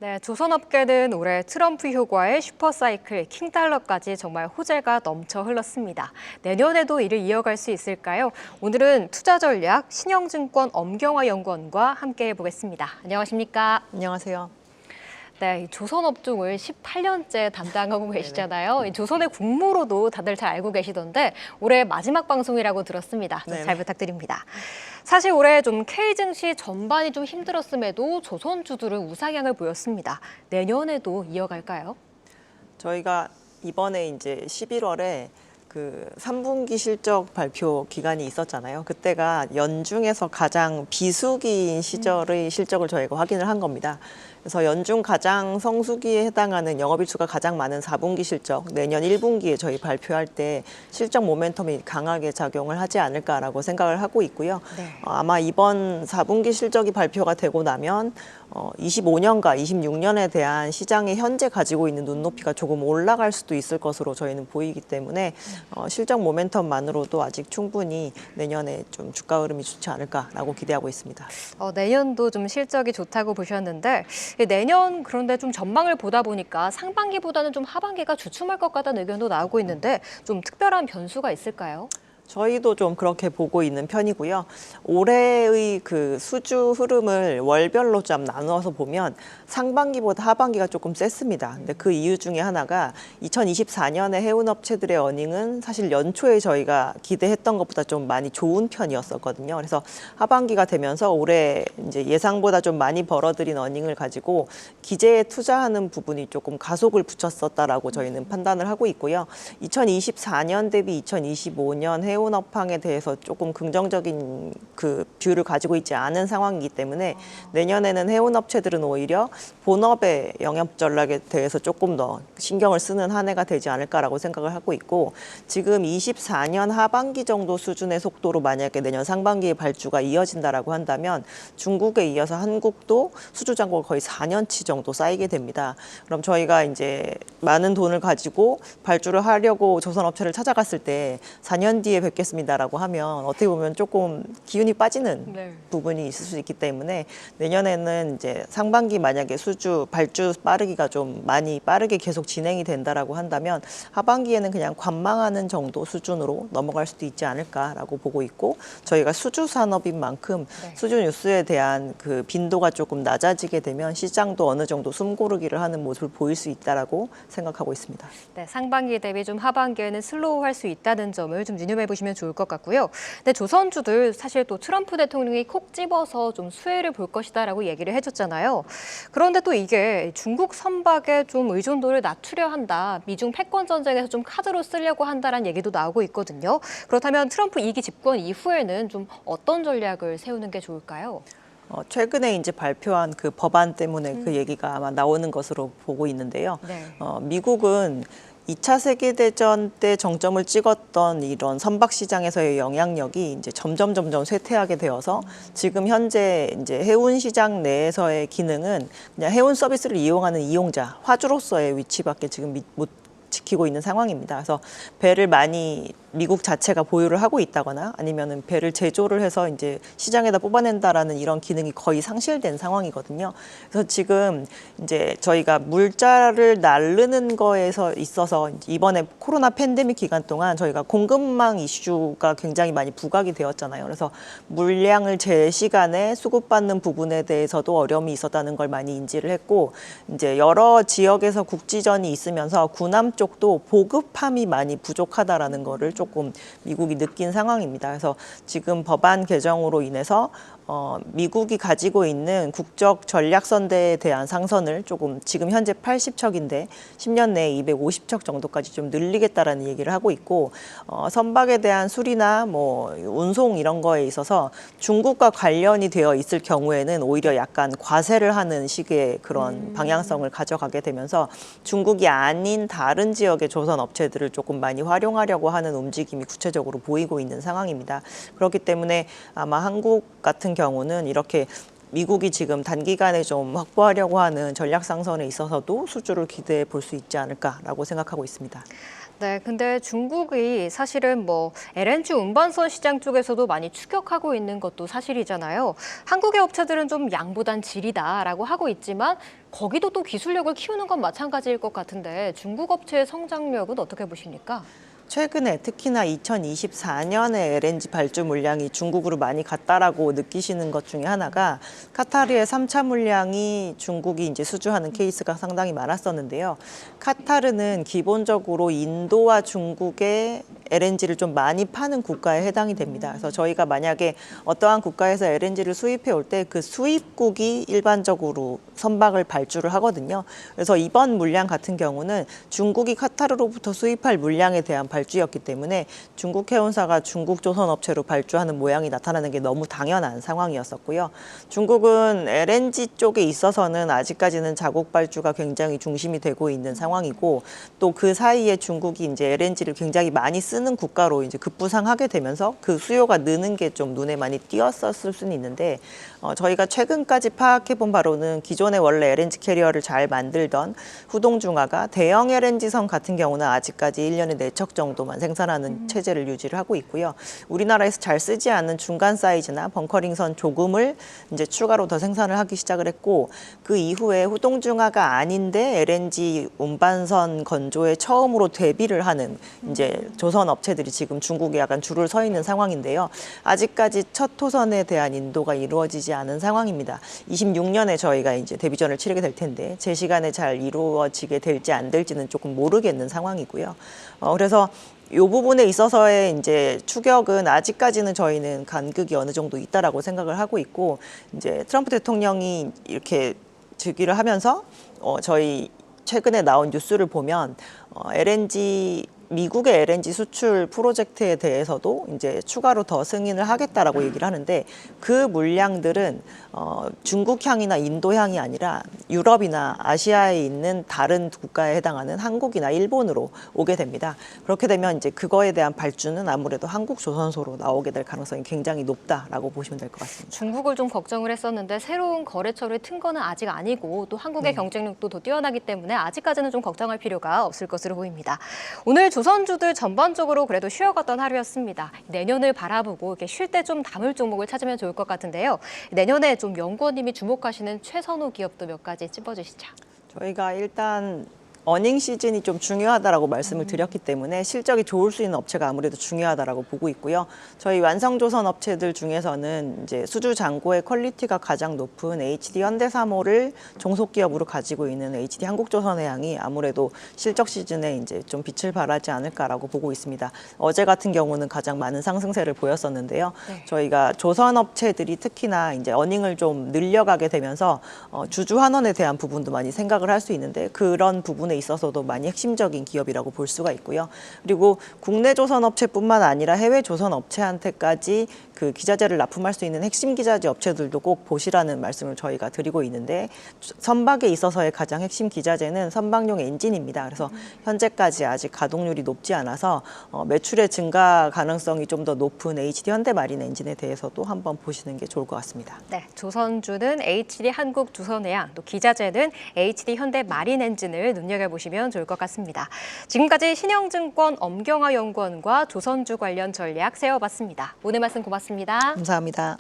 네, 조선업계는 올해 트럼프 효과의 슈퍼사이클, 킹달러까지 정말 호재가 넘쳐 흘렀습니다. 내년에도 이를 이어갈 수 있을까요? 오늘은 투자전략 신영증권 엄경화 연구원과 함께 해보겠습니다. 안녕하십니까? 안녕하세요. 네, 이 조선업종을 18년째 담당하고 계시잖아요. 이 조선의 국무로도 다들 잘 알고 계시던데 올해 마지막 방송이라고 들었습니다. 잘 부탁드립니다. 사실 올해 좀 K증시 전반이 좀 힘들었음에도 조선주들은 우상향을 보였습니다. 내년에도 이어갈까요? 저희가 이번에 이제 11월에 그 3분기 실적 발표 기간이 있었잖아요. 그때가 연중에서 가장 비수기인 시절의 실적을 저희가 확인을 한 겁니다. 그래서 연중 가장 성수기에 해당하는 영업일수가 가장 많은 4분기 실적, 내년 1분기에 저희 발표할 때 실적 모멘텀이 강하게 작용을 하지 않을까라고 생각을 하고 있고요. 아마 이번 4분기 실적이 발표가 되고 나면 25년과 26년에 대한 시장의 현재 가지고 있는 눈높이가 조금 올라갈 수도 있을 것으로 저희는 보이기 때문에 실적 모멘텀만으로도 아직 충분히 내년에 좀 주가 흐름이 좋지 않을까라고 기대하고 있습니다. 내년도 좀 실적이 좋다고 보셨는데 내년 그런데 좀 전망을 보다 보니까 상반기보다는 좀 하반기가 주춤할 것 같다는 의견도 나오고 있는데 좀 특별한 변수가 있을까요? 저희도 좀 그렇게 보고 있는 편이고요. 올해의 그 수주 흐름을 월별로 좀 나누어서 보면 상반기보다 하반기가 조금 셌습니다. 근데 그 이유 중에 하나가 2024년에 해운 업체들의 어닝은 사실 연초에 저희가 기대했던 것보다 좀 많이 좋은 편이었었거든요. 그래서 하반기가 되면서 올해 이제 예상보다 좀 많이 벌어들인 어닝을 가지고 기재에 투자하는 부분이 조금 가속을 붙였었다라고 저희는 판단을 하고 있고요. 2024년 대비 2025년 해운 업황에 대해서 조금 긍정적인 그 뷰를 가지고 있지 않은 상황이기 때문에 내년에는 해운 업체들은 오히려 본업의 영업 전략에 대해서 조금 더 신경을 쓰는 한 해가 되지 않을까라고 생각을 하고 있고, 지금 24년 하반기 정도 수준의 속도로 만약에 내년 상반기에 발주가 이어진다라고 한다면 중국에 이어서 한국도 수주 잔고가 거의 4년치 정도 쌓이게 됩니다. 그럼 저희가 이제 많은 돈을 가지고 발주를 하려고 조선업체를 찾아갔을 때 4년 뒤에 뵙겠습니다라고 하면 어떻게 보면 조금 기운이 빠지는 부분이 있을 수 있기 때문에 내년에는 이제 상반기 만약에 수주 발주 빠르기가 좀 많이 빠르게 계속 진행이 된다라고 한다면 하반기에는 그냥 관망하는 정도 수준으로 넘어갈 수도 있지 않을까라고 보고 있고, 저희가 수주 산업인 만큼 수주 뉴스에 대한 그 빈도가 조금 낮아지게 되면 시장도 어느 정도 숨고르기를 하는 모습을 보일 수 있다라고 생각하고 있습니다. 네, 상반기 대비 좀 하반기에는 슬로우할 수 있다는 점을 좀 유념해 보시면 좋을 것 같고요. 근데 조선주들 사실 또 트럼프 대통령이 콕 집어서 좀 수혜를 볼 것이다라고 얘기를 해줬잖아요. 그런데 또 이게 중국 선박에 좀 의존도를 낮추려 한다. 미중 패권 전쟁에서 좀 카드로 쓰려고 한다라는 얘기도 나오고 있거든요. 그렇다면 트럼프 2기 집권 이후에는 좀 어떤 전략을 세우는 게 좋을까요? 최근에 이제 발표한 그 법안 때문에 그 얘기가 아마 나오는 것으로 보고 있는데요. 미국은 2차 세계대전 때 정점을 찍었던 이런 선박 시장에서의 영향력이 이제 점점 쇠퇴하게 되어서 지금 현재 이제 해운 시장 내에서의 기능은 그냥 해운 서비스를 이용하는 이용자, 화주로서의 위치밖에 지금 못 지키고 있는 상황입니다. 그래서 배를 많이 미국 자체가 보유를 하고 있다거나 아니면은 배를 제조를 해서 이제 시장에다 뽑아낸다라는 이런 기능이 거의 상실된 상황이거든요. 그래서 지금 이제 저희가 물자를 나르는 거에서 있어서 이번에 코로나 팬데믹 기간 동안 저희가 공급망 이슈가 굉장히 많이 부각이 되었잖아요. 그래서 물량을 제 시간에 수급받는 부분에 대해서도 어려움이 있었다는 걸 많이 인지를 했고, 이제 여러 지역에서 국지전이 있으면서 군함 쪽도 보급함이 많이 부족하다라는 거를 조금 미국이 느낀 상황입니다. 그래서 지금 법안 개정으로 인해서 미국이 가지고 있는 국적 전략선대에 대한 상선을 조금 지금 현재 80척인데 10년 내에 250척 정도까지 좀 늘리겠다라는 얘기를 하고 있고, 선박에 대한 수리나 뭐 운송 이런 거에 있어서 중국과 관련이 되어 있을 경우에는 오히려 약간 과세를 하는 식의 그런 방향성을 가져가게 되면서 중국이 아닌 다른 지역의 조선 업체들을 조금 많이 활용하려고 하는 움직임이 구체적으로 보이고 있는 상황입니다. 그렇기 때문에 아마 한국 같은 경우는 이렇게 미국이 지금 단기간에 좀 확보하려고 하는 전략 상선에 있어서도 수주를 기대해 볼 수 있지 않을까라고 생각하고 있습니다. 네, 근데 중국이 사실은 뭐 LNG 운반선 시장 쪽에서도 많이 추격하고 있는 것도 사실이잖아요. 한국의 업체들은 좀 양보단 질이다라고 하고 있지만 거기도 또 기술력을 키우는 건 마찬가지일 것 같은데 중국 업체의 성장력은 어떻게 보십니까? 최근에 특히나 2024년에 LNG 발주 물량이 중국으로 많이 갔다라고 느끼시는 것 중에 하나가 카타르의 3차 물량이 중국이 이제 수주하는 케이스가 상당히 많았었는데요. 카타르는 기본적으로 인도와 중국의 LNG를 좀 많이 파는 국가에 해당이 됩니다. 그래서 저희가 만약에 어떠한 국가에서 LNG를 수입해 올 때 그 수입국이 일반적으로 선박을 발주를 하거든요. 그래서 이번 물량 같은 경우는 중국이 카타르로부터 수입할 물량에 대한 발주였기 때문에 중국 해운사가 중국 조선업체로 발주하는 모양이 나타나는 게 너무 당연한 상황이었었고요. 중국은 LNG 쪽에 있어서는 아직까지는 자국 발주가 굉장히 중심이 되고 있는 상황이고 또 그 사이에 중국이 이제 LNG를 굉장히 많이 쓰는 국가로 이제 급부상하게 되면서 그 수요가 느는 게 좀 눈에 많이 띄었었을 수는 있는데 저희가 최근까지 파악해 본 바로는 기존에 원래 LNG 캐리어를 잘 만들던 후동중화가 대형 LNG선 같은 경우는 아직까지 1년에 4척 정도만 생산하는 체제를 유지를 하고 있고요. 우리나라에서 잘 쓰지 않는 중간 사이즈나 벙커링선 조금을 이제 추가로 더 생산을 하기 시작을 했고 그 이후에 후동중화가 아닌데 LNG 운반선 건조에 처음으로 데뷔를 하는 이제 조선 업체들이 지금 중국에 약간 줄을 서 있는 상황인데요. 아직까지 첫 호선에 대한 인도가 이루어지지 않은 상황입니다. 26년에 저희가 이제 데뷔전을 치르게 될 텐데 제 시간에 잘 이루어지게 될지 안 될지는 조금 모르겠는 상황이고요. 그래서 이 부분에 있어서의 이제 추격은 아직까지는 저희는 간극이 어느 정도 있다라고 생각을 하고 있고 이제 트럼프 대통령이 이렇게 즉위를 하면서 저희 최근에 나온 뉴스를 보면 미국의 LNG 수출 프로젝트에 대해서도 이제 추가로 더 승인을 하겠다라고 얘기를 하는데 그 물량들은 중국향이나 인도향이 아니라 유럽이나 아시아에 있는 다른 국가에 해당하는 한국이나 일본으로 오게 됩니다. 그렇게 되면 이제 그거에 대한 발주는 아무래도 한국 조선소로 나오게 될 가능성이 굉장히 높다라고 보시면 될 것 같습니다. 중국을 좀 걱정을 했었는데 새로운 거래처를 튼 거는 아직 아니고 또 한국의 경쟁력도 더 뛰어나기 때문에 아직까지는 좀 걱정할 필요가 없을 것으로 보입니다. 오늘 조선주들 전반적으로 그래도 쉬어갔던 하루였습니다. 내년을 바라보고 이렇게 쉴 때 좀 담을 종목을 찾으면 좋을 것 같은데요. 내년에 좀 연구원님이 주목하시는 최선호 기업도 몇 가지 찝어주시죠. 저희가 일단 어닝 시즌이 좀 중요하다라고 말씀을 드렸기 때문에 실적이 좋을 수 있는 업체가 아무래도 중요하다라고 보고 있고요. 저희 완성조선 업체들 중에서는 이제 수주 잔고의 퀄리티가 가장 높은 HD 현대사모를 종속 기업으로 가지고 있는 HD 한국조선해양이 아무래도 실적 시즌에 이제 좀 빛을 발하지 않을까라고 보고 있습니다. 어제 같은 경우는 가장 많은 상승세를 보였었는데요. 네. 저희가 조선 업체들이 특히나 이제 어닝을 좀 늘려가게 되면서 주주 환원에 대한 부분도 많이 생각을 할 수 있는데 그런 부분에 있어서도 많이 핵심적인 기업이라고 볼 수가 있고요. 그리고 국내 조선업체뿐만 아니라 해외 조선업체한테까지 그 기자재를 납품할 수 있는 핵심 기자재 업체들도 꼭 보시라는 말씀을 저희가 드리고 있는데 선박에 있어서의 가장 핵심 기자재는 선박용 엔진입니다. 그래서 현재까지 아직 가동률이 높지 않아서 매출의 증가 가능성이 좀 더 높은 HD 현대마린 엔진에 대해서도 한번 보시는 게 좋을 것 같습니다. 네, 조선주는 HD 한국조선해양, 또 기자재는 HD 현대마린 엔진을 눈여겨보시면 좋을 것 같습니다. 지금까지 신영증권 엄경화 연구원과 조선주 관련 전략 세워봤습니다. 오늘 말씀 고맙습니다. 감사합니다.